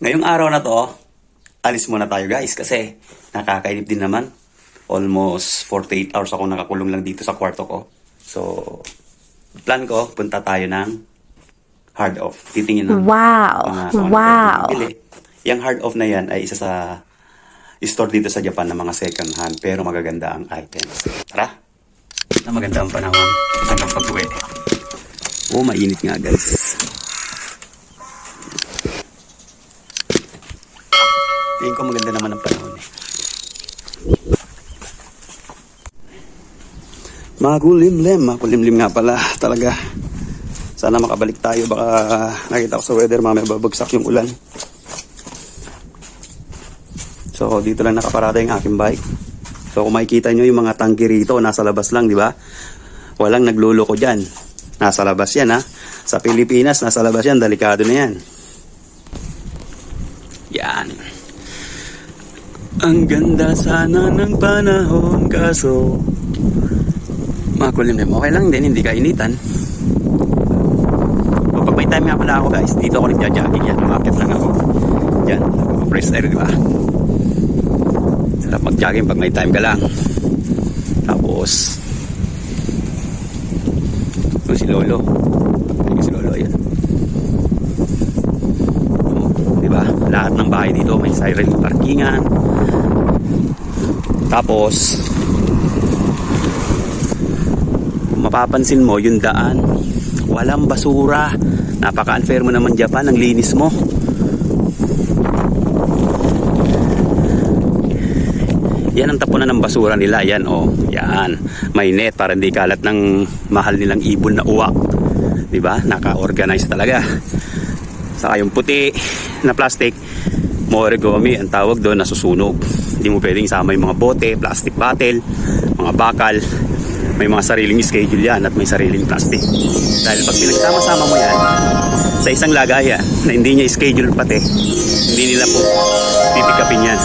Ngayong araw na to, alis muna tayo guys kasi nakakainip din naman. Almost 48 hours ako nakakulong lang dito sa kwarto ko. So, plan ko, punta tayo ng hard off. Titingin ng Wow! Yung hard off na yan ay isa sa store dito sa Japan ng mga second hand pero magaganda ang items. Tara! Na maganda ang panahon hanggang pag-uwi. Oh, mainit nga guys. Tingin ko maganda naman ang panahon eh. Makulimlim nga pala talaga. Sana makabalik tayo, baka nakita ko sa weather mamaya babagsak yung ulan. So dito lang nakaparada yung aking bike. So kung makikita nyo yung mga tangke rito, nasa labas lang, di ba? Walang nagluloko dyan. Nasa labas yan ha. Sa Pilipinas, nasa labas yan, delikado na yan. Yan. Ang ganda sana ng panahon kaso makulimlim. Okay lang din, hindi kainitan. So, pag may time nga pala ako guys, dito ako nagja-jogging yan. Umakit lang ako. Yan, fresh air, di ba? Sarap mag-jogging pag may time ka lang. Tapos ito si Lolo. Ito si Lolo, yan. Di ba? Lahat ng bahay dito may siren parkingan. Tapos mapapansin mo yung daan walang basura. Napaka-unfair mo naman Japan, ang linis mo. Yan ang tapunan ng basura nila. Yan oh, yan. May net para hindi kalat ng mahal nilang ibon na uwak. Diba? Naka-organize talaga. Saka yung puti na plastic, origami ang tawag doon, nasusunog. Hindi mo pwedeng isama yung mga bote, plastic bottle, mga bakal. May mga sariling schedule yan at may sariling plastic. Dahil pag pinagsama-sama mo yan sa isang lagayan na hindi niya schedule pati, hindi nila po pipikapin yan.